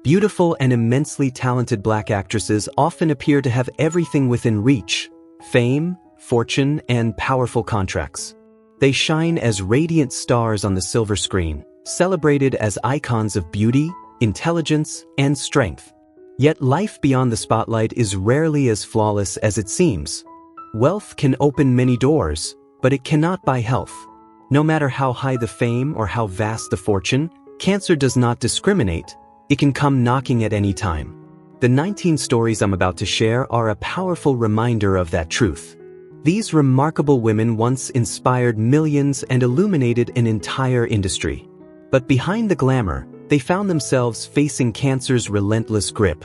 Beautiful and immensely talented black actresses often appear to have everything within reach: fame, fortune, and powerful contracts. They shine as radiant stars on the silver screen, celebrated as icons of beauty, intelligence, and strength. Yet life beyond the spotlight is rarely as flawless as it seems. Wealth can open many doors, but it cannot buy health. No matter how high the fame or how vast the fortune, cancer does not discriminate. It can come knocking at any time. The 19 stories I'm about to share are a powerful reminder of that truth. These remarkable women once inspired millions and illuminated an entire industry. But behind the glamour, they found themselves facing cancer's relentless grip.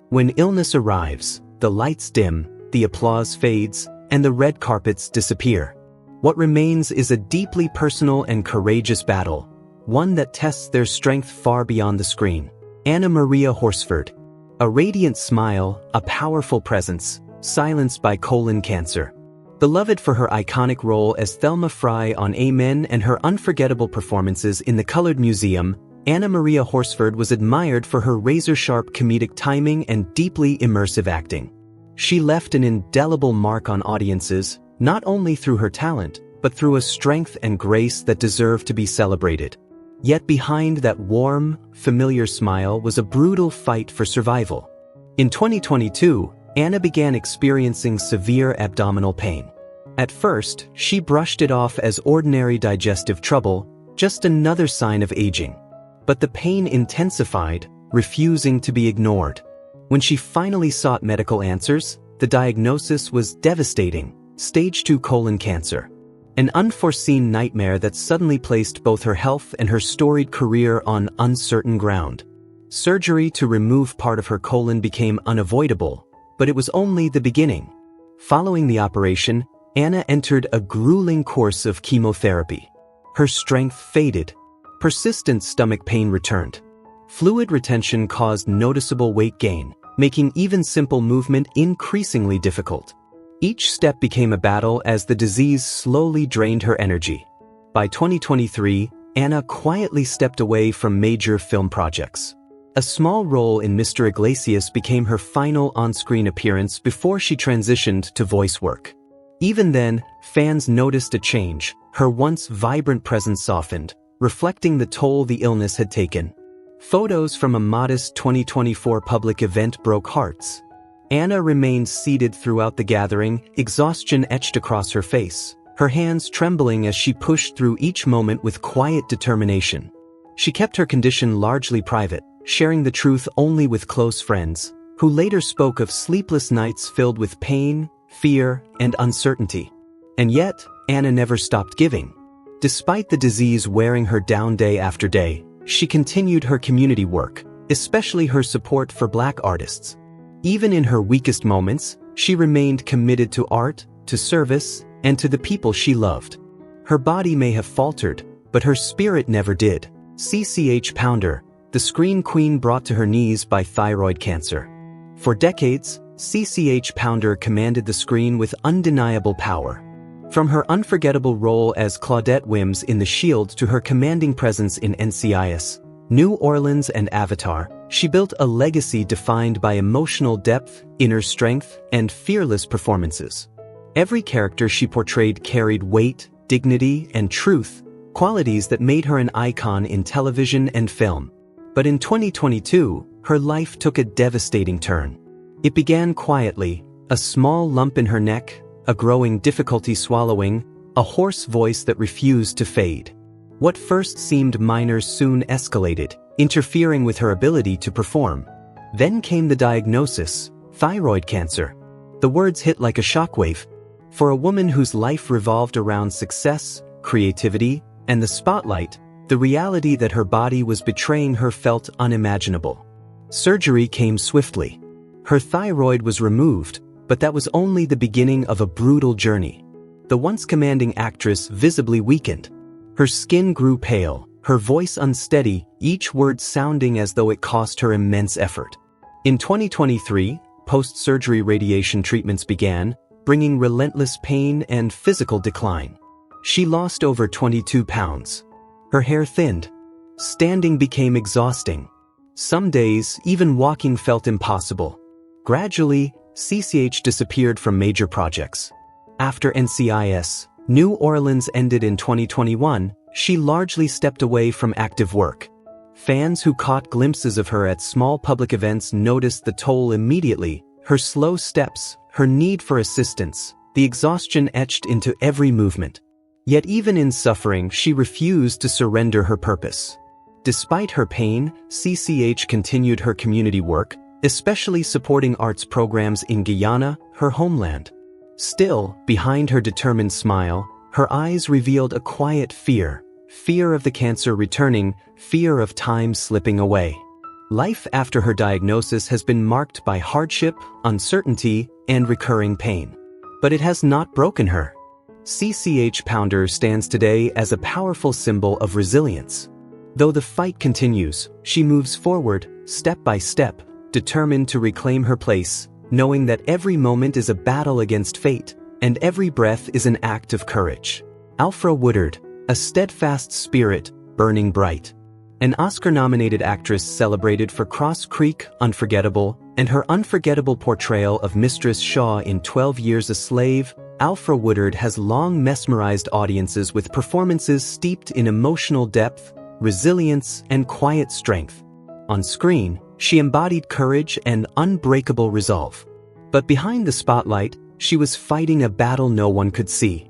When illness arrives, the lights dim, the applause fades, and the red carpets disappear. What remains is a deeply personal and courageous battle, one that tests their strength far beyond the screen. Anna Maria Horsford. A radiant smile, a powerful presence, silenced by colon cancer. Beloved for her iconic role as Thelma Fry on Amen and her unforgettable performances in The Colored Museum, Anna Maria Horsford was admired for her razor-sharp comedic timing and deeply immersive acting. She left an indelible mark on audiences, not only through her talent, but through a strength and grace that deserve to be celebrated. Yet behind that warm, familiar smile was a brutal fight for survival. In 2022, Anna began experiencing severe abdominal pain. At first, she brushed it off as ordinary digestive trouble, just another sign of aging. But the pain intensified, refusing to be ignored. When she finally sought medical answers, the diagnosis was devastating: stage 2 colon cancer. An unforeseen nightmare that suddenly placed both her health and her storied career on uncertain ground. Surgery to remove part of her colon became unavoidable, but it was only the beginning. Following the operation, Anna entered a grueling course of chemotherapy. Her strength faded. Persistent stomach pain returned. Fluid retention caused noticeable weight gain, making even simple movement increasingly difficult. Each step became a battle as the disease slowly drained her energy. By 2023, Anna quietly stepped away from major film projects. A small role in Mr. Iglesias became her final on-screen appearance before she transitioned to voice work. Even then, fans noticed a change. Her once vibrant presence softened, reflecting the toll the illness had taken. Photos from a modest 2024 public event broke hearts. Anna remained seated throughout the gathering, exhaustion etched across her face, her hands trembling as she pushed through each moment with quiet determination. She kept her condition largely private, sharing the truth only with close friends, who later spoke of sleepless nights filled with pain, fear, and uncertainty. And yet, Anna never stopped giving. Despite the disease wearing her down day after day, she continued her community work, especially her support for Black artists. Even in her weakest moments, she remained committed to art, to service, and to the people she loved. Her body may have faltered, but her spirit never did. CCH Pounder, the screen queen brought to her knees by thyroid cancer. For decades, CCH Pounder commanded the screen with undeniable power. From her unforgettable role as Claudette Wims in The Shield to her commanding presence in NCIS, New Orleans and Avatar, she built a legacy defined by emotional depth, inner strength, and fearless performances. Every character she portrayed carried weight, dignity, and truth, qualities that made her an icon in television and film. But in 2022, her life took a devastating turn. It began quietly, a small lump in her neck, a growing difficulty swallowing, a hoarse voice that refused to fade. What first seemed minor soon escalated, interfering with her ability to perform. Then came the diagnosis: thyroid cancer. The words hit like a shockwave. For a woman whose life revolved around success, creativity, and the spotlight, the reality that her body was betraying her felt unimaginable. Surgery came swiftly. Her thyroid was removed, but that was only the beginning of a brutal journey. The once commanding actress visibly weakened. Her skin grew pale, her voice unsteady, each word sounding as though it cost her immense effort. In 2023, post-surgery radiation treatments began, bringing relentless pain and physical decline. She lost over 22 pounds. Her hair thinned. Standing became exhausting. Some days, even walking felt impossible. Gradually, CCH disappeared from major projects. After NCIS, New Orleans ended in 2021, she largely stepped away from active work. Fans who caught glimpses of her at small public events noticed the toll immediately: her slow steps, her need for assistance, the exhaustion etched into every movement. Yet even in suffering, she refused to surrender her purpose. Despite her pain, CCH continued her community work, especially supporting arts programs in Guyana, her homeland. Still, behind her determined smile, her eyes revealed a quiet fear. Fear of the cancer returning, fear of time slipping away. Life after her diagnosis has been marked by hardship, uncertainty, and recurring pain. But it has not broken her. CCH Pounder stands today as a powerful symbol of resilience. Though the fight continues, she moves forward, step by step, determined to reclaim her place, knowing that every moment is a battle against fate, and every breath is an act of courage. Alfre Woodard, a steadfast spirit, burning bright. An Oscar-nominated actress celebrated for Cross Creek, Unforgettable, and her unforgettable portrayal of Mistress Shaw in 12 Years a Slave, Alfre Woodard has long mesmerized audiences with performances steeped in emotional depth, resilience, and quiet strength. On screen, she embodied courage and unbreakable resolve. But behind the spotlight, she was fighting a battle no one could see.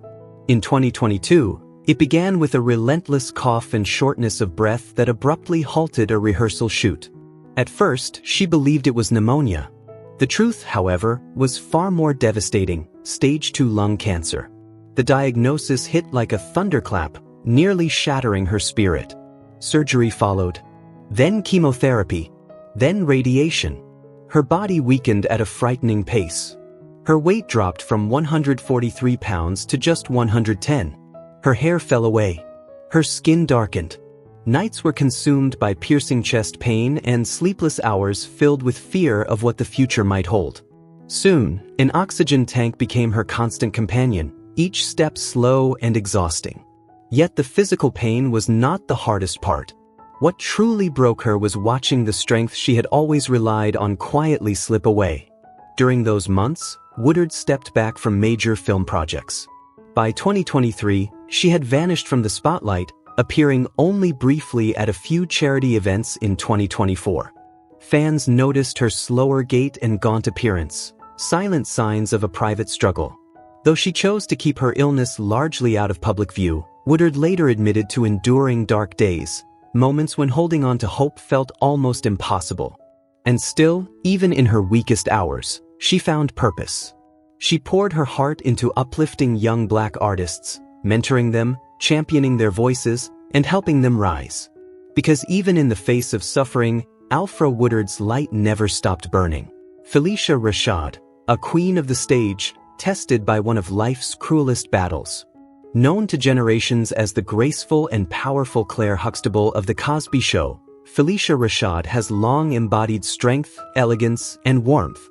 In 2022, it began with a relentless cough and shortness of breath that abruptly halted a rehearsal shoot. At first, she believed it was pneumonia. The truth, however, was far more devastating: stage 2 lung cancer. The diagnosis hit like a thunderclap, nearly shattering her spirit. Surgery followed. Then chemotherapy. Then radiation. Her body weakened at a frightening pace. Her weight dropped from 143 pounds to just 110. Her hair fell away. Her skin darkened. Nights were consumed by piercing chest pain and sleepless hours filled with fear of what the future might hold. Soon, an oxygen tank became her constant companion, each step slow and exhausting. Yet the physical pain was not the hardest part. What truly broke her was watching the strength she had always relied on quietly slip away. During those months, Woodard stepped back from major film projects. By 2023, she had vanished from the spotlight, appearing only briefly at a few charity events in 2024. Fans noticed her slower gait and gaunt appearance, silent signs of a private struggle. Though she chose to keep her illness largely out of public view, Woodard later admitted to enduring dark days, moments when holding on to hope felt almost impossible. And still, even in her weakest hours, she found purpose. She poured her heart into uplifting young Black artists, mentoring them, championing their voices, and helping them rise. Because even in the face of suffering, Alfre Woodard's light never stopped burning. Phylicia Rashad, a queen of the stage, tested by one of life's cruelest battles. Known to generations as the graceful and powerful Claire Huxtable of The Cosby Show, Phylicia Rashad has long embodied strength, elegance, and warmth.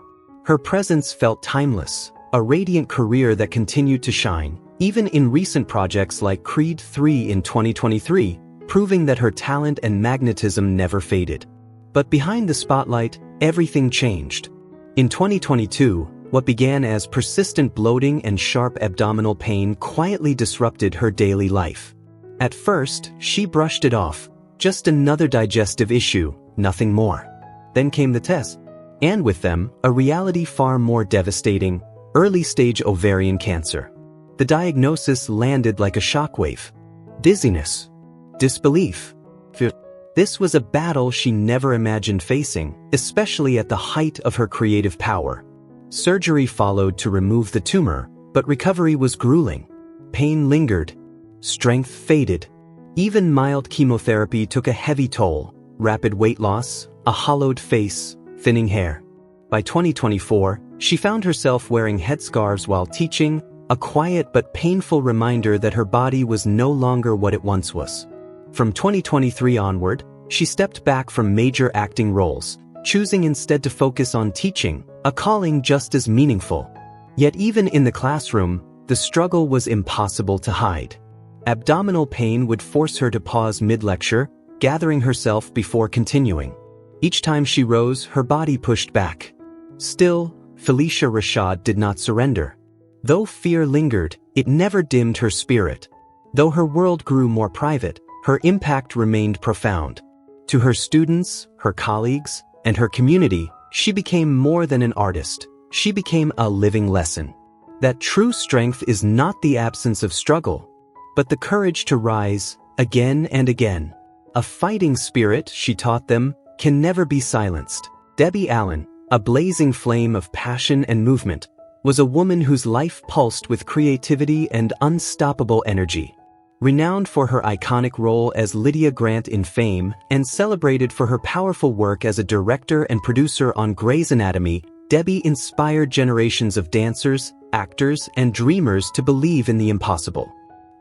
Her presence felt timeless, a radiant career that continued to shine, even in recent projects like Creed 3 in 2023, proving that her talent and magnetism never faded. But behind the spotlight, everything changed. In 2022, what began as persistent bloating and sharp abdominal pain quietly disrupted her daily life. At first, she brushed it off, just another digestive issue, nothing more. Then came the tests, and with them, a reality far more devastating: early-stage ovarian cancer. The diagnosis landed like a shockwave. Dizziness. Disbelief. Fear. This was a battle she never imagined facing, especially at the height of her creative power. Surgery followed to remove the tumor, but recovery was grueling. Pain lingered. Strength faded. Even mild chemotherapy took a heavy toll: rapid weight loss, a hollowed face, thinning hair. By 2024, she found herself wearing headscarves while teaching, a quiet but painful reminder that her body was no longer what it once was. From 2023 onward, she stepped back from major acting roles, choosing instead to focus on teaching, a calling just as meaningful. Yet even in the classroom, the struggle was impossible to hide. Abdominal pain would force her to pause mid-lecture, gathering herself before continuing. Each time she rose, her body pushed back. Still, Phylicia Rashad did not surrender. Though fear lingered, it never dimmed her spirit. Though her world grew more private, her impact remained profound. To her students, her colleagues, and her community, she became more than an artist. She became a living lesson. That true strength is not the absence of struggle, but the courage to rise again and again. A fighting spirit, she taught them, can never be silenced. Debbie Allen, a blazing flame of passion and movement, was a woman whose life pulsed with creativity and unstoppable energy. Renowned for her iconic role as Lydia Grant in Fame and celebrated for her powerful work as a director and producer on Grey's Anatomy, Debbie inspired generations of dancers, actors, and dreamers to believe in the impossible.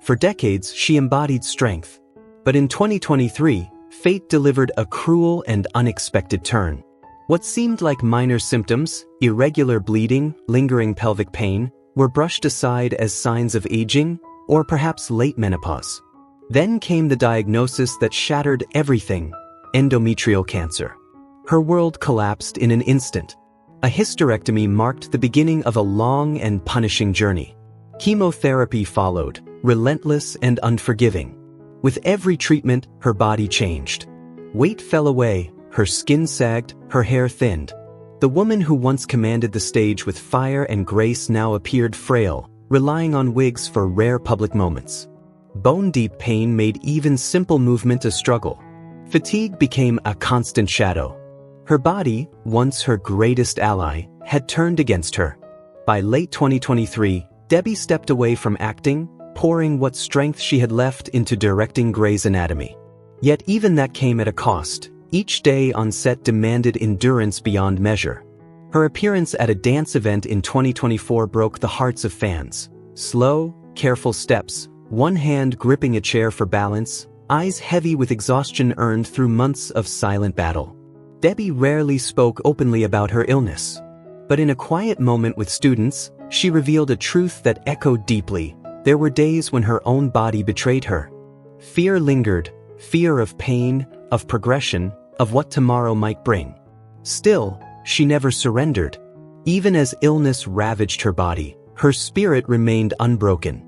For decades, she embodied strength. But in 2023, fate delivered a cruel and unexpected turn. What seemed like minor symptoms, irregular bleeding, lingering pelvic pain, were brushed aside as signs of aging, or perhaps late menopause. Then came the diagnosis that shattered everything: endometrial cancer. Her world collapsed in an instant. A hysterectomy marked the beginning of a long and punishing journey. Chemotherapy followed, relentless and unforgiving. With every treatment, her body changed. Weight fell away, her skin sagged, her hair thinned. The woman who once commanded the stage with fire and grace now appeared frail, relying on wigs for rare public moments. Bone-deep pain made even simple movement a struggle. Fatigue became a constant shadow. Her body, once her greatest ally, had turned against her. By late 2023, Debbie stepped away from acting, pouring what strength she had left into directing Grey's Anatomy. Yet even that came at a cost. Each day on set demanded endurance beyond measure. Her appearance at a dance event in 2024 broke the hearts of fans. Slow, careful steps, one hand gripping a chair for balance, eyes heavy with exhaustion earned through months of silent battle. Debbie rarely spoke openly about her illness. But in a quiet moment with students, she revealed a truth that echoed deeply. There were days when her own body betrayed her. Fear lingered, fear of pain, of progression, of what tomorrow might bring. Still, she never surrendered. Even as illness ravaged her body, her spirit remained unbroken.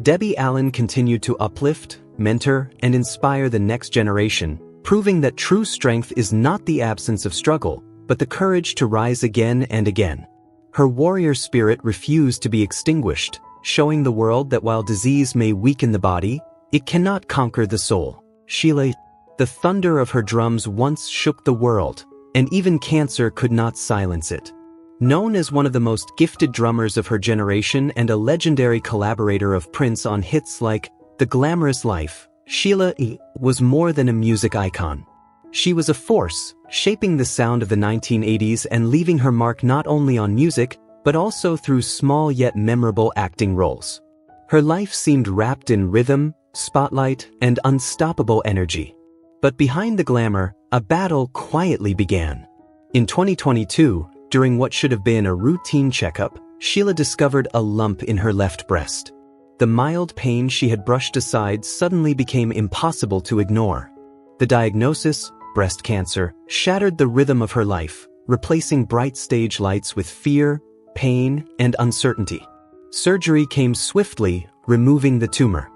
Debbie Allen continued to uplift, mentor, and inspire the next generation, proving that true strength is not the absence of struggle, but the courage to rise again and again. Her warrior spirit refused to be extinguished, showing the world that while disease may weaken the body, it cannot conquer the soul. Sheila E. The thunder of her drums once shook the world, and even cancer could not silence it. Known as one of the most gifted drummers of her generation and a legendary collaborator of Prince on hits like The Glamorous Life, Sheila E. was more than a music icon. She was a force, shaping the sound of the 1980s and leaving her mark not only on music, but also through small yet memorable acting roles. Her life seemed wrapped in rhythm, spotlight, and unstoppable energy. But behind the glamour, a battle quietly began. In 2022, during what should have been a routine checkup, Sheila discovered a lump in her left breast. The mild pain she had brushed aside suddenly became impossible to ignore. The diagnosis, breast cancer, shattered the rhythm of her life, replacing bright stage lights with fear, pain, and uncertainty. Surgery came swiftly, removing the tumor.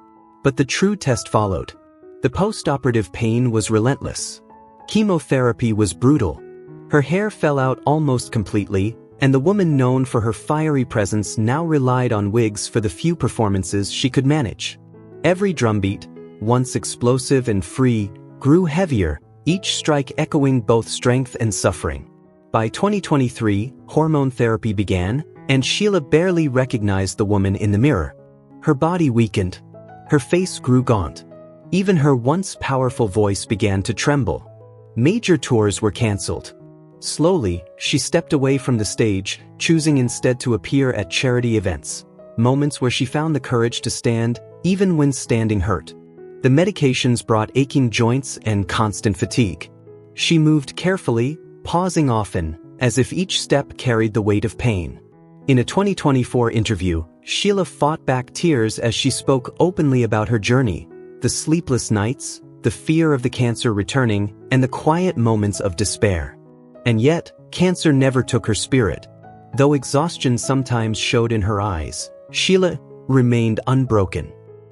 But the true test followed. The post-operative pain was relentless. Chemotherapy was brutal. Her hair fell out almost completely, and the woman known for her fiery presence now relied on wigs for the few performances she could manage. Every drumbeat, once explosive and free, grew heavier, each strike echoing both strength and suffering. By 2023, hormone therapy began, and Sheila barely recognized the woman in the mirror. Her body weakened. Her face grew gaunt. Even her once powerful voice began to tremble. Major tours were canceled. Slowly, she stepped away from the stage, choosing instead to appear at charity events, moments where she found the courage to stand, even when standing hurt. The medications brought aching joints and constant fatigue. She moved carefully, pausing often, as if each step carried the weight of pain. In a 2024 interview, Sheila fought back tears as she spoke openly about her journey, the sleepless nights, the fear of the cancer returning, and the quiet moments of despair. And yet, cancer never took her spirit. Though exhaustion sometimes showed in her eyes, Sheila remained unbroken.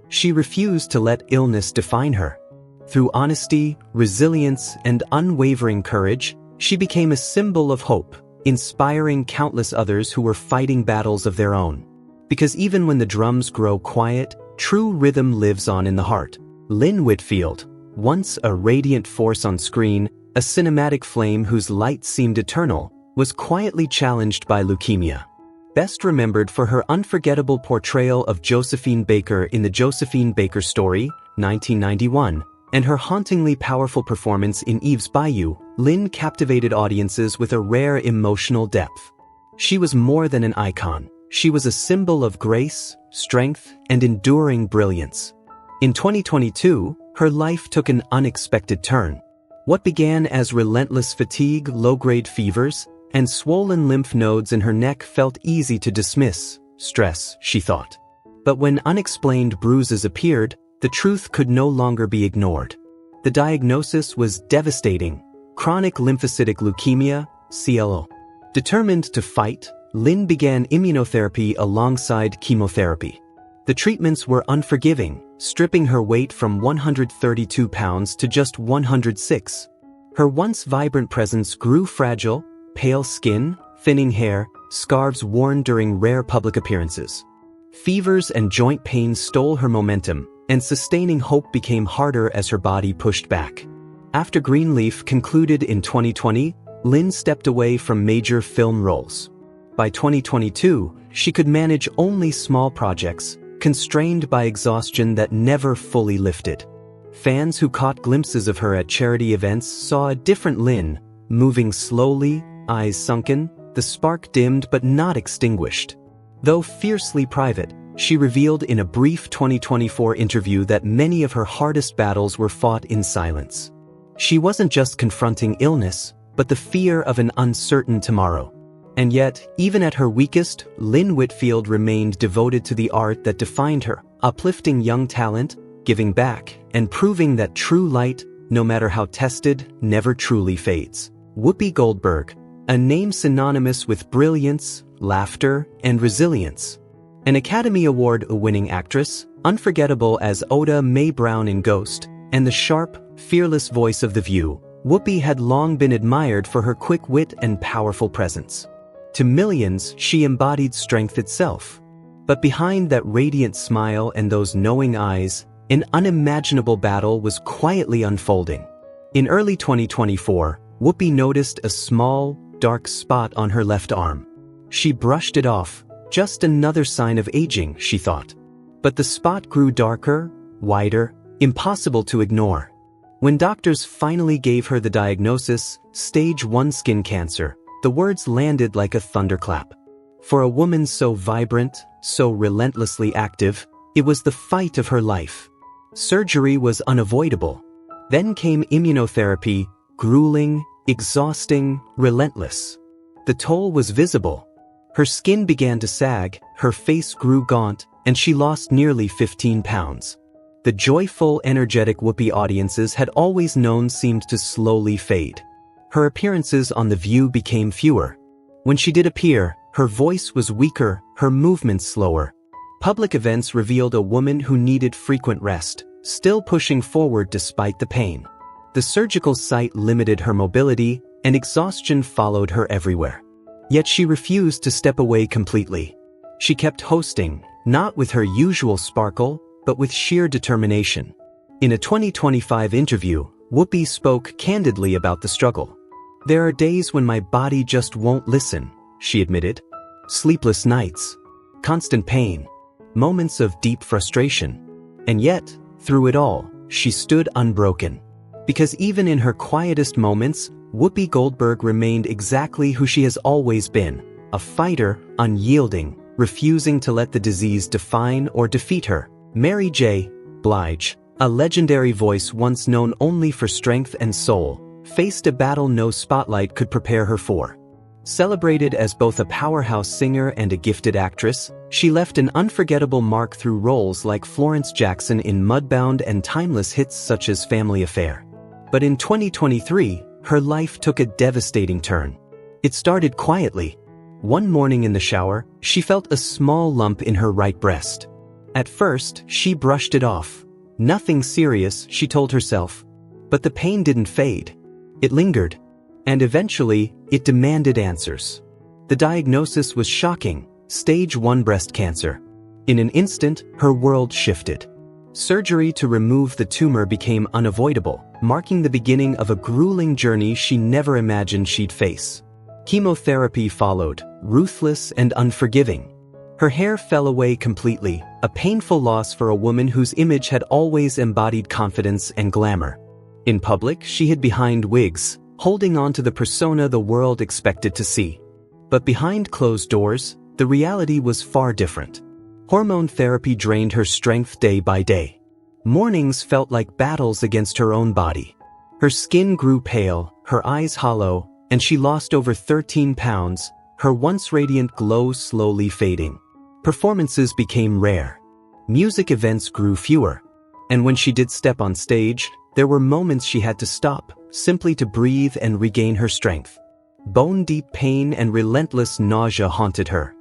She refused to let illness define her. Through honesty, resilience, and unwavering courage, she became a symbol of hope, inspiring countless others who were fighting battles of their own. Because even when the drums grow quiet, true rhythm lives on in the heart. Lynn Whitfield, once a radiant force on screen, a cinematic flame whose light seemed eternal, was quietly challenged by leukemia. Best remembered for her unforgettable portrayal of Josephine Baker in The Josephine Baker Story, 1991, and her hauntingly powerful performance in Eve's Bayou, Lynn captivated audiences with a rare emotional depth. She was more than an icon. She was a symbol of grace, strength, and enduring brilliance. In 2022, her life took an unexpected turn. What began as relentless fatigue, low-grade fevers, and swollen lymph nodes in her neck felt easy to dismiss. Stress, she thought. But when unexplained bruises appeared, the truth could no longer be ignored. The diagnosis was devastating: chronic lymphocytic leukemia, CLL. Determined to fight, Lynn began immunotherapy alongside chemotherapy. The treatments were unforgiving, stripping her weight from 132 pounds to just 106. Her once vibrant presence grew fragile: pale skin, thinning hair, scarves worn during rare public appearances. Fevers and joint pains stole her momentum, and sustaining hope became harder as her body pushed back. After Greenleaf concluded in 2020, Lynn stepped away from major film roles. By 2022, she could manage only small projects, constrained by exhaustion that never fully lifted. Fans who caught glimpses of her at charity events saw a different Lynn, moving slowly, eyes sunken, the spark dimmed but not extinguished. Though fiercely private, she revealed in a brief 2024 interview that many of her hardest battles were fought in silence. She wasn't just confronting illness, but the fear of an uncertain tomorrow. And yet, even at her weakest, Lynn Whitfield remained devoted to the art that defined her, uplifting young talent, giving back, and proving that true light, no matter how tested, never truly fades. Whoopi Goldberg, a name synonymous with brilliance, laughter, and resilience. An Academy Award-winning actress, unforgettable as Oda Mae Brown in Ghost, and the sharp, fearless voice of The View, Whoopi had long been admired for her quick wit and powerful presence. To millions, she embodied strength itself. But behind that radiant smile and those knowing eyes, an unimaginable battle was quietly unfolding. In early 2024, Whoopi noticed a small, dark spot on her left arm. She brushed it off, just another sign of aging, she thought. But the spot grew darker, wider, impossible to ignore. When doctors finally gave her the diagnosis, stage 1 skin cancer, the words landed like a thunderclap. For a woman so vibrant, so relentlessly active, it was the fight of her life. Surgery was unavoidable. Then came immunotherapy, grueling, exhausting, relentless. The toll was visible. Her skin began to sag, her face grew gaunt, and she lost nearly 15 pounds. The joyful, energetic Whoopi audiences had always known seemed to slowly fade. Her appearances on The View became fewer. When she did appear, her voice was weaker, her movements slower. Public events revealed a woman who needed frequent rest, still pushing forward despite the pain. The surgical site limited her mobility, and exhaustion followed her everywhere. Yet she refused to step away completely. She kept hosting, not with her usual sparkle, but with sheer determination. In a 2025 interview, Whoopi spoke candidly about the struggle. "There are days when my body just won't listen," she admitted. Sleepless nights, constant pain, moments of deep frustration. And yet, through it all, she stood unbroken. Because even in her quietest moments, Whoopi Goldberg remained exactly who she has always been, a fighter, unyielding, refusing to let the disease define or defeat her. Mary J. Blige, a legendary voice once known only for strength and soul, faced a battle no spotlight could prepare her for. Celebrated as both a powerhouse singer and a gifted actress, she left an unforgettable mark through roles like Florence Jackson in Mudbound and timeless hits such as Family Affair. But in 2023, her life took a devastating turn. It started quietly. One morning in the shower, she felt a small lump in her right breast. At first, she brushed it off. Nothing serious, she told herself. But the pain didn't fade. It lingered. And eventually, it demanded answers. The diagnosis was shocking: stage 1 breast cancer. In an instant, her world shifted. Surgery to remove the tumor became unavoidable, marking the beginning of a grueling journey she never imagined she'd face. Chemotherapy followed, ruthless and unforgiving. Her hair fell away completely, a painful loss for a woman whose image had always embodied confidence and glamour. In public, she hid behind wigs, holding on to the persona the world expected to see. But behind closed doors, the reality was far different. Hormone therapy drained her strength day by day. Mornings felt like battles against her own body. Her skin grew pale, her eyes hollow, and she lost over 13 pounds, her once radiant glow slowly fading. Performances became rare. Music events grew fewer. And when she did step on stage, there were moments she had to stop, simply to breathe and regain her strength. Bone-deep pain and relentless nausea haunted her.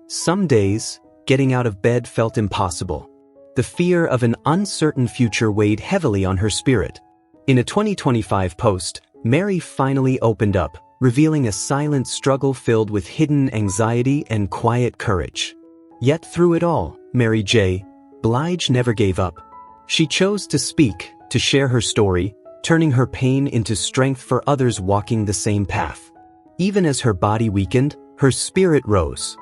Some days, getting out of bed felt impossible. The fear of an uncertain future weighed heavily on her spirit. In a 2025 post, Mary finally opened up, revealing a silent struggle filled with hidden anxiety and quiet courage. Yet through it all, Mary J. Blige never gave up. She chose to speak, to share her story, turning her pain into strength for others walking the same path. Even as her body weakened, her spirit rose.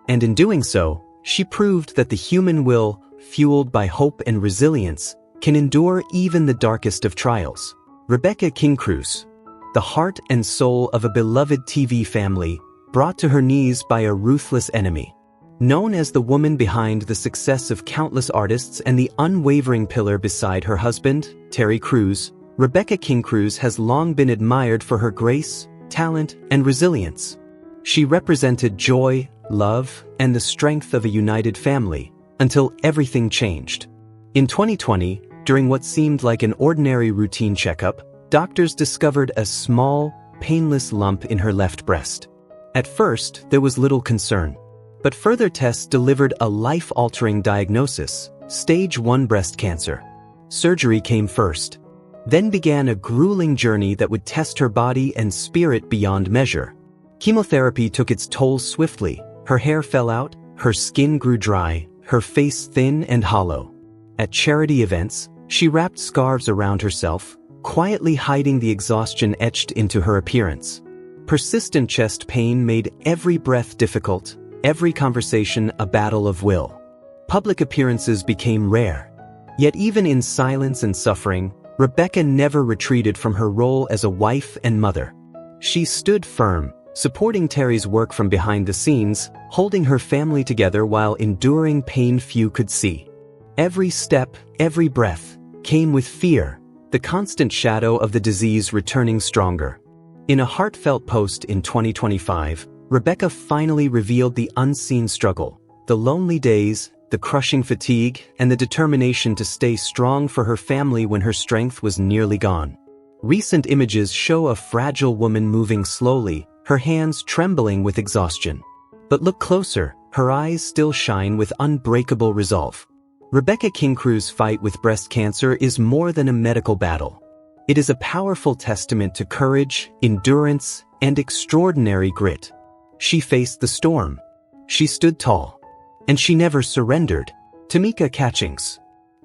And in doing so, she proved that the human will, fueled by hope and resilience, can endure even the darkest of trials. Rebecca King-Cruz, the heart and soul of a beloved TV family, brought to her knees by a ruthless enemy. Known as the woman behind the success of countless artists and the unwavering pillar beside her husband, Terry Crews, Rebecca King-Cruz has long been admired for her grace, talent, and resilience. She represented joy, love, and the strength of a united family, until everything changed. In 2020, during what seemed like an ordinary routine checkup, doctors discovered a small, painless lump in her left breast. At first, there was little concern. But further tests delivered a life-altering diagnosis: stage 1 breast cancer. Surgery came first. Then began a grueling journey that would test her body and spirit beyond measure. Chemotherapy took its toll swiftly. Her hair fell out, her skin grew dry, her face thin and hollow. At charity events, she wrapped scarves around herself, quietly hiding the exhaustion etched into her appearance. Persistent chest pain made every breath difficult, every conversation a battle of will. Public appearances became rare. Yet even in silence and suffering, Rebecca never retreated from her role as a wife and mother. She stood firm, supporting Terry's work from behind the scenes, holding her family together while enduring pain few could see. Every step, every breath, came with fear, the constant shadow of the disease returning stronger. In a heartfelt post in 2025, Rebecca finally revealed the unseen struggle, the lonely days, the crushing fatigue, and the determination to stay strong for her family when her strength was nearly gone. Recent images show a fragile woman moving slowly, her hands trembling with exhaustion. But look closer, her eyes still shine with unbreakable resolve. Rebecca King-Cruz's fight with breast cancer is more than a medical battle. It is a powerful testament to courage, endurance, and extraordinary grit. She faced the storm. She stood tall. And she never surrendered. Tamika Catchings,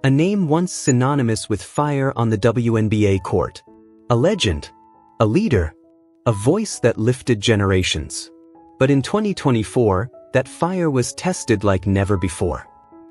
a name once synonymous with fire on the WNBA court. A legend, a leader, a voice that lifted generations. But in 2024, that fire was tested like never before.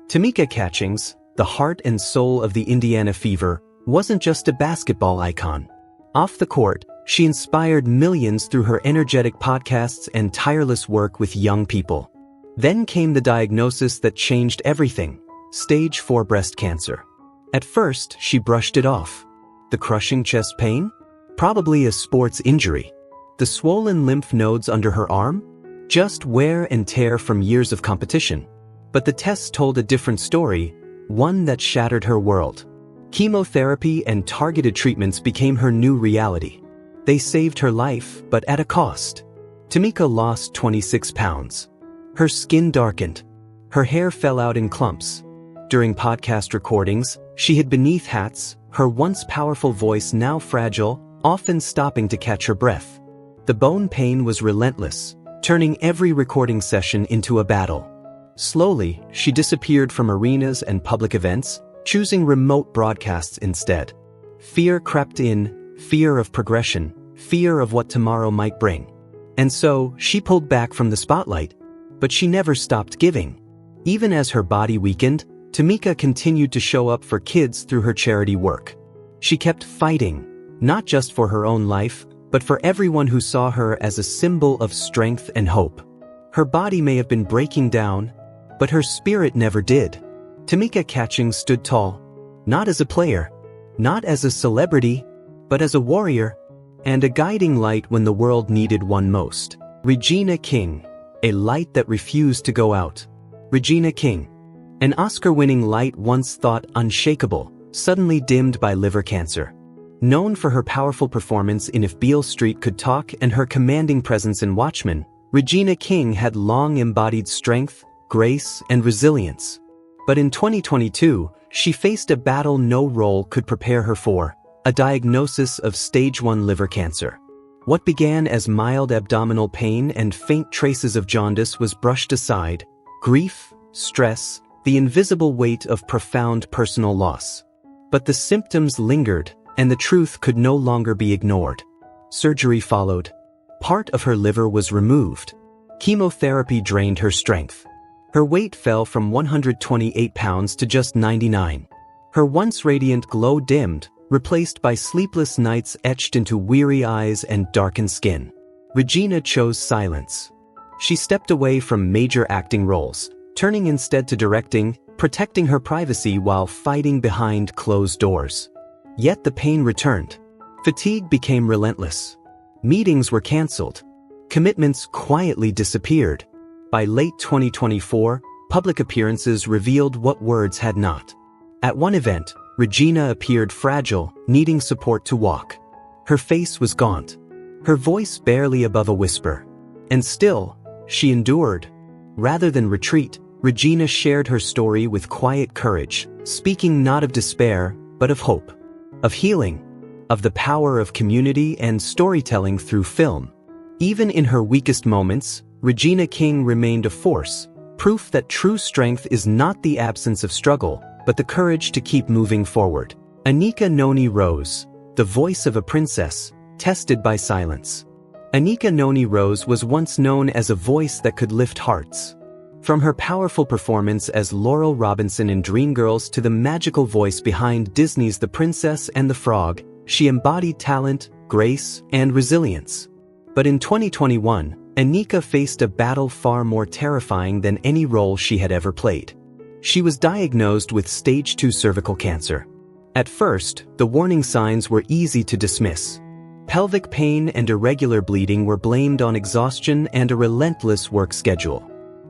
Tamika Catchings, the heart and soul of the Indiana Fever, wasn't just a basketball icon. Off the court, she inspired millions through her energetic podcasts and tireless work with young people. Then came the diagnosis that changed everything: stage 4 breast cancer. At first, she brushed it off. The crushing chest pain? Probably a sports injury. The swollen lymph nodes under her arm? Just wear and tear from years of competition. But the tests told a different story, one that shattered her world. Chemotherapy and targeted treatments became her new reality. They saved her life, but at a cost. Tamika lost 26 pounds. Her skin darkened. Her hair fell out in clumps. During podcast recordings, she hid beneath hats, her once powerful voice now fragile, often stopping to catch her breath. The bone pain was relentless, turning every recording session into a battle. Slowly, she disappeared from arenas and public events, choosing remote broadcasts instead. Fear crept in, fear of progression, fear of what tomorrow might bring. And so, she pulled back from the spotlight. But she never stopped giving. Even as her body weakened, Tamika continued to show up for kids through her charity work. She kept fighting, not just for her own life, but for everyone who saw her as a symbol of strength and hope. Her body may have been breaking down, but her spirit never did. Tamika Catchings stood tall, not as a player, not as a celebrity, but as a warrior, and a guiding light when the world needed one most. Regina King, a light that refused to go out. Regina King, an Oscar-winning light once thought unshakable, suddenly dimmed by liver cancer. Known for her powerful performance in If Beale Street Could Talk and her commanding presence in Watchmen, Regina King had long embodied strength, grace, and resilience. But in 2022, she faced a battle no role could prepare her for, a diagnosis of stage 1 liver cancer. What began as mild abdominal pain and faint traces of jaundice was brushed aside, grief, stress, the invisible weight of profound personal loss. But the symptoms lingered, and the truth could no longer be ignored. Surgery followed. Part of her liver was removed. Chemotherapy drained her strength. Her weight fell from 128 pounds to just 99. Her once radiant glow dimmed, replaced by sleepless nights etched into weary eyes and darkened skin. Regina chose silence. She stepped away from major acting roles, turning instead to directing, protecting her privacy while fighting behind closed doors. Yet the pain returned. Fatigue became relentless. Meetings were canceled. Commitments quietly disappeared. By late 2024, public appearances revealed what words had not. At one event, Regina appeared fragile, needing support to walk. Her face was gaunt, her voice barely above a whisper. And still, she endured. Rather than retreat, Regina shared her story with quiet courage, speaking not of despair, but of hope, of healing, of the power of community and storytelling through film. Even in her weakest moments, Regina King remained a force, proof that true strength is not the absence of struggle, but the courage to keep moving forward. Anika Noni Rose, the voice of a princess, tested by silence. Anika Noni Rose was once known as a voice that could lift hearts. From her powerful performance as Laurel Robinson in Dreamgirls to the magical voice behind Disney's The Princess and the Frog, she embodied talent, grace, and resilience. But in 2021, Anika faced a battle far more terrifying than any role she had ever played. She was diagnosed with stage 2 cervical cancer. At first, the warning signs were easy to dismiss. Pelvic pain and irregular bleeding were blamed on exhaustion and a relentless work schedule.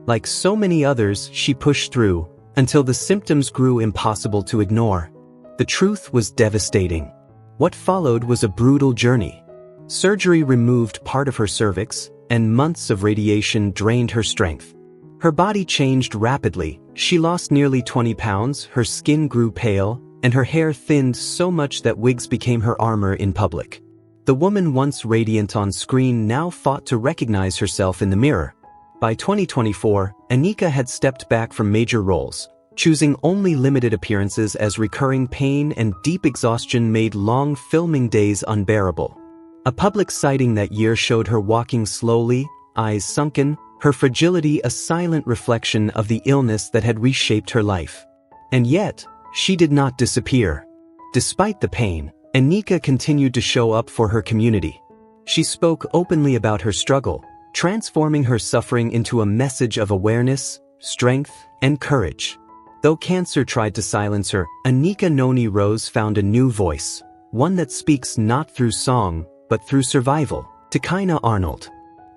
Like so many others, she pushed through, until the symptoms grew impossible to ignore. The truth was devastating. What followed was a brutal journey. Surgery removed part of her cervix, and months of radiation drained her strength. Her body changed rapidly. She lost nearly 20 pounds, her skin grew pale, and her hair thinned so much that wigs became her armor in public. The woman once radiant on screen now fought to recognize herself in the mirror. By 2024, Anika had stepped back from major roles, choosing only limited appearances as recurring pain and deep exhaustion made long filming days unbearable. A public sighting that year showed her walking slowly, eyes sunken, her fragility a silent reflection of the illness that had reshaped her life. And yet, she did not disappear. Despite the pain, Anika continued to show up for her community. She spoke openly about her struggle, transforming her suffering into a message of awareness, strength, and courage. Though cancer tried to silence her, Anika Noni Rose found a new voice, one that speaks not through song, but through survival. Tichina Arnold.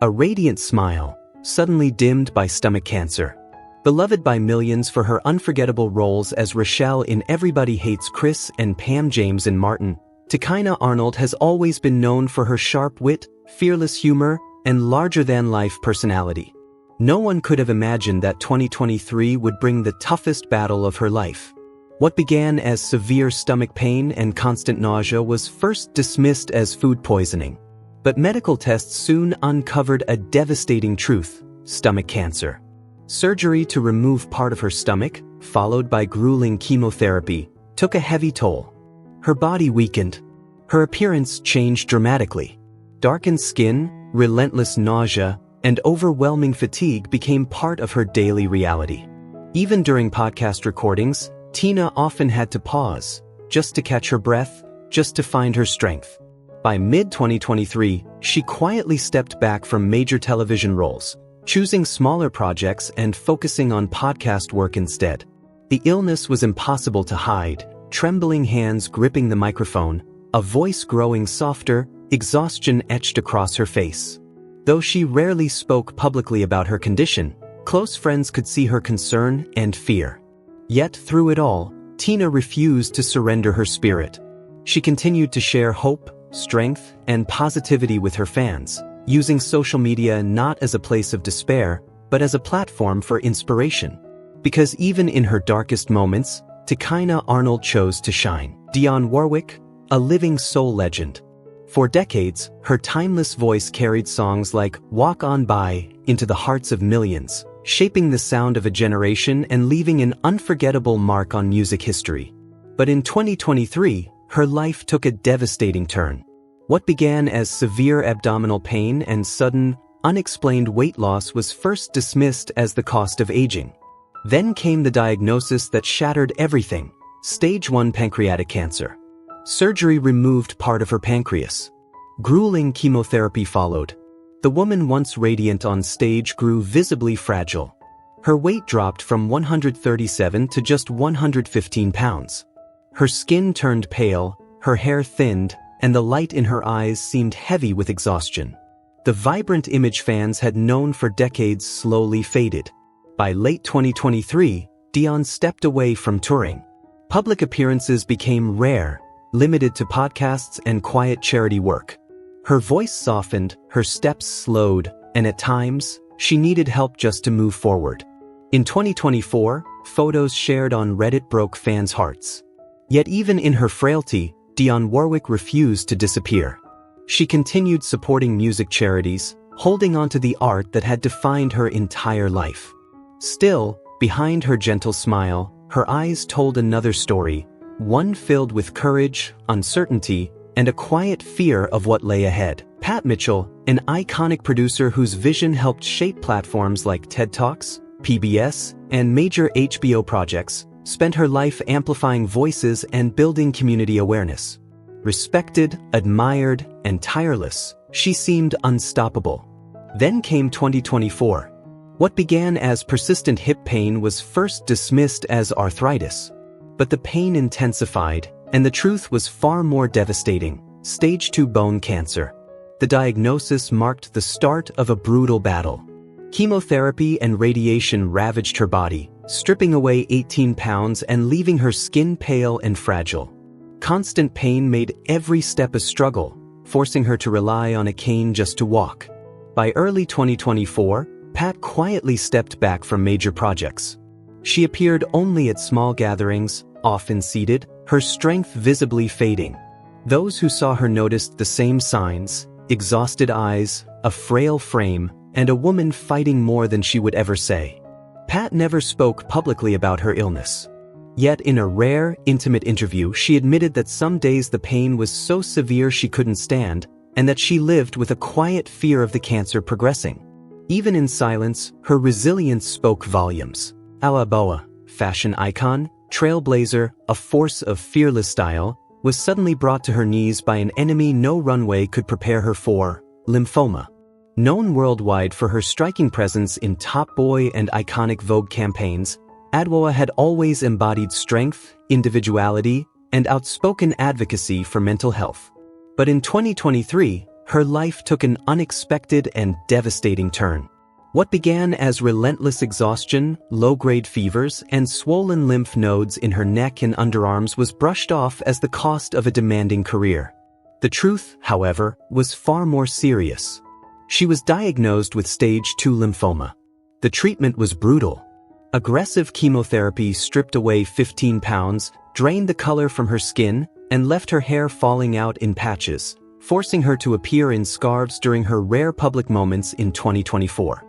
A radiant smile, suddenly dimmed by stomach cancer. Beloved by millions for her unforgettable roles as Rochelle in Everybody Hates Chris and Pam James in Martin, Tichina Arnold has always been known for her sharp wit, fearless humor, and larger-than-life personality. No one could have imagined that 2023 would bring the toughest battle of her life. What began as severe stomach pain and constant nausea was first dismissed as food poisoning. But medical tests soon uncovered a devastating truth: stomach cancer. Surgery to remove part of her stomach, followed by grueling chemotherapy, took a heavy toll. Her body weakened. Her appearance changed dramatically. Darkened skin, relentless nausea, and overwhelming fatigue became part of her daily reality. Even during podcast recordings, Tina often had to pause, just to catch her breath, just to find her strength. By mid-2023, she quietly stepped back from major television roles, choosing smaller projects and focusing on podcast work instead. The illness was impossible to hide, trembling hands gripping the microphone, a voice growing softer, exhaustion etched across her face. Though she rarely spoke publicly about her condition, close friends could see her concern and fear. Yet through it all, Tina refused to surrender her spirit. She continued to share hope, strength, and positivity with her fans, using social media not as a place of despair, but as a platform for inspiration. Because even in her darkest moments, Tichina Arnold chose to shine. Dionne Warwick, a living soul legend. For decades, her timeless voice carried songs like Walk On By into the hearts of millions, shaping the sound of a generation and leaving an unforgettable mark on music history. But in 2023, her life took a devastating turn. What began as severe abdominal pain and sudden, unexplained weight loss was first dismissed as the cost of aging. Then came the diagnosis that shattered everything: stage 1 pancreatic cancer. Surgery removed part of her pancreas. Grueling chemotherapy followed. The woman once radiant on stage grew visibly fragile. Her weight dropped from 137 to just 115 pounds. Her skin turned pale, her hair thinned, and the light in her eyes seemed heavy with exhaustion. The vibrant image fans had known for decades slowly faded. By late 2023, Dionne stepped away from touring. Public appearances became rare, limited to podcasts and quiet charity work. Her voice softened, her steps slowed, and at times, she needed help just to move forward. In 2024, photos shared on Reddit broke fans' hearts. Yet even in her frailty, Dionne Warwick refused to disappear. She continued supporting music charities, holding on to the art that had defined her entire life. Still, behind her gentle smile, her eyes told another story, one filled with courage, uncertainty, and a quiet fear of what lay ahead. Pat Mitchell, an iconic producer whose vision helped shape platforms like TED Talks, PBS, and major HBO projects, spent her life amplifying voices and building community awareness. Respected, admired, and tireless, she seemed unstoppable. Then came 2024. What began as persistent hip pain was first dismissed as arthritis. But the pain intensified, and the truth was far more devastating: stage 2 bone cancer. The diagnosis marked the start of a brutal battle. Chemotherapy and radiation ravaged her body, stripping away 18 pounds and leaving her skin pale and fragile. Constant pain made every step a struggle, forcing her to rely on a cane just to walk. By early 2024, Pat quietly stepped back from major projects. She appeared only at small gatherings, often seated, her strength visibly fading. Those who saw her noticed the same signs: exhausted eyes, a frail frame, and a woman fighting more than she would ever say. Pat never spoke publicly about her illness. Yet in a rare, intimate interview, she admitted that some days the pain was so severe she couldn't stand, and that she lived with a quiet fear of the cancer progressing. Even in silence, her resilience spoke volumes. Adwoa Aboah, fashion icon, trailblazer, a force of fearless style, was suddenly brought to her knees by an enemy no runway could prepare her for: lymphoma. Known worldwide for her striking presence in Top Boy and iconic Vogue campaigns, Adwoa had always embodied strength, individuality, and outspoken advocacy for mental health. But in 2023, her life took an unexpected and devastating turn. What began as relentless exhaustion, low-grade fevers, and swollen lymph nodes in her neck and underarms was brushed off as the cost of a demanding career. The truth, however, was far more serious. She was diagnosed with stage 2 lymphoma. The treatment was brutal. Aggressive chemotherapy stripped away 15 pounds, drained the color from her skin, and left her hair falling out in patches, forcing her to appear in scarves during her rare public moments in 2024.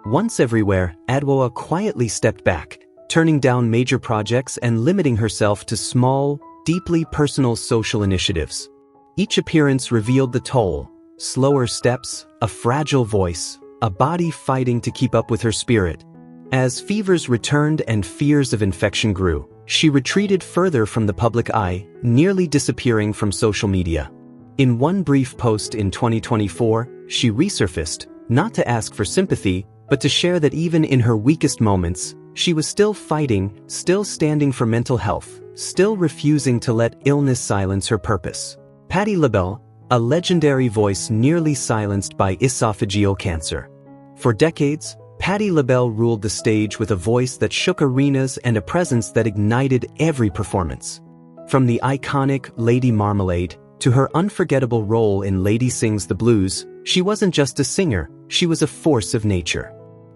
Once everywhere, Adwoa quietly stepped back, turning down major projects and limiting herself to small, deeply personal social initiatives. Each appearance revealed the toll: slower steps, a fragile voice, a body fighting to keep up with her spirit. As fevers returned and fears of infection grew, she retreated further from the public eye, nearly disappearing from social media. In one brief post in 2024, she resurfaced, not to ask for sympathy, but to share that even in her weakest moments, she was still fighting, still standing for mental health, still refusing to let illness silence her purpose. Patti LaBelle, a legendary voice nearly silenced by esophageal cancer. For decades, Patti LaBelle ruled the stage with a voice that shook arenas and a presence that ignited every performance. From the iconic Lady Marmalade to her unforgettable role in Lady Sings the Blues, she wasn't just a singer, she was a force of nature.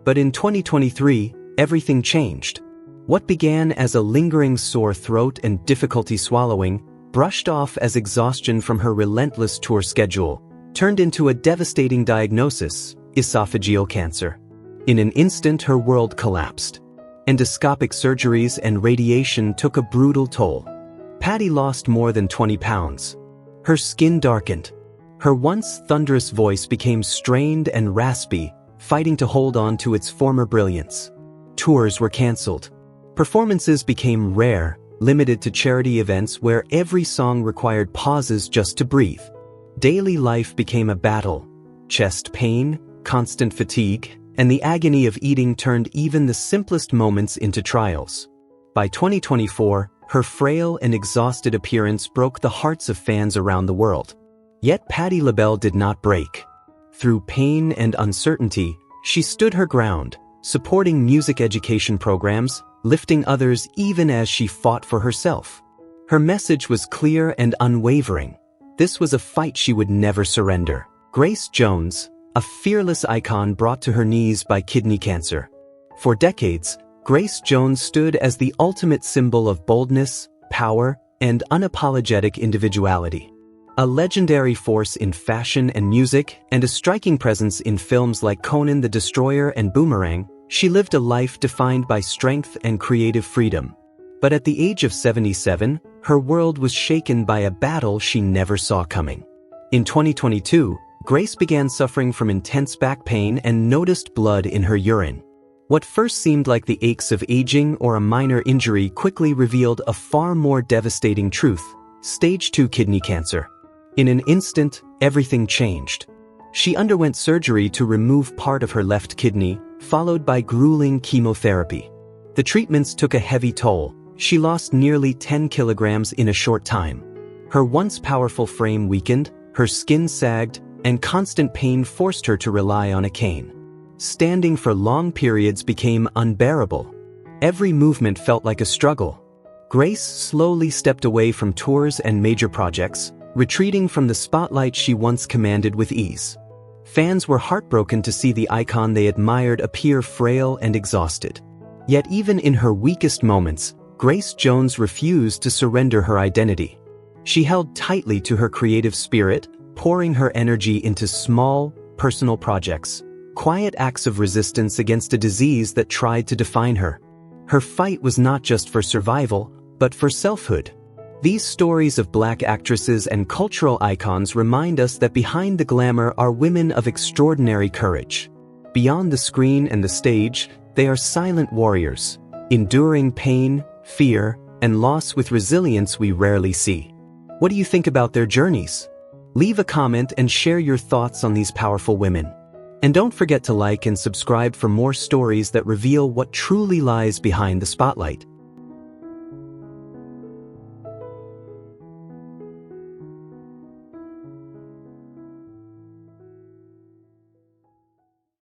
But in 2023, everything changed. What began as a lingering sore throat and difficulty swallowing, brushed off as exhaustion from her relentless tour schedule, turned into a devastating diagnosis: esophageal cancer. In an instant, her world collapsed. Endoscopic surgeries and radiation took a brutal toll. Patti lost more than 20 pounds. Her skin darkened. Her once thunderous voice became strained and raspy, fighting to hold on to its former brilliance. Tours were cancelled. Performances became rare, limited to charity events where every song required pauses just to breathe. Daily life became a battle. Chest pain, constant fatigue, and the agony of eating turned even the simplest moments into trials. By 2024, her frail and exhausted appearance broke the hearts of fans around the world. Yet Patti LaBelle did not break. Through pain and uncertainty, she stood her ground, supporting music education programs, lifting others even as she fought for herself. Her message was clear and unwavering. This was a fight she would never surrender. Grace Jones, a fearless icon brought to her knees by kidney cancer. For decades, Grace Jones stood as the ultimate symbol of boldness, power, and unapologetic individuality. A legendary force in fashion and music, and a striking presence in films like Conan the Destroyer and Boomerang, she lived a life defined by strength and creative freedom. But at the age of 77, her world was shaken by a battle she never saw coming. In 2022, Grace began suffering from intense back pain and noticed blood in her urine. What first seemed like the aches of aging or a minor injury quickly revealed a far more devastating truth: stage 2 kidney cancer. In an instant, everything changed. She underwent surgery to remove part of her left kidney, followed by grueling chemotherapy. The treatments took a heavy toll. She lost nearly 10 kilograms in a short time. Her once powerful frame weakened, her skin sagged, and constant pain forced her to rely on a cane. Standing for long periods became unbearable. Every movement felt like a struggle. Grace slowly stepped away from tours and major projects, retreating from the spotlight she once commanded with ease. Fans were heartbroken to see the icon they admired appear frail and exhausted. Yet even in her weakest moments, Grace Jones refused to surrender her identity. She held tightly to her creative spirit, pouring her energy into small, personal projects, quiet acts of resistance against a disease that tried to define her. Her fight was not just for survival, but for selfhood. These stories of Black actresses and cultural icons remind us that behind the glamour are women of extraordinary courage. Beyond the screen and the stage, they are silent warriors, enduring pain, fear, and loss with resilience we rarely see. What do you think about their journeys? Leave a comment and share your thoughts on these powerful women. And don't forget to like and subscribe for more stories that reveal what truly lies behind the spotlight.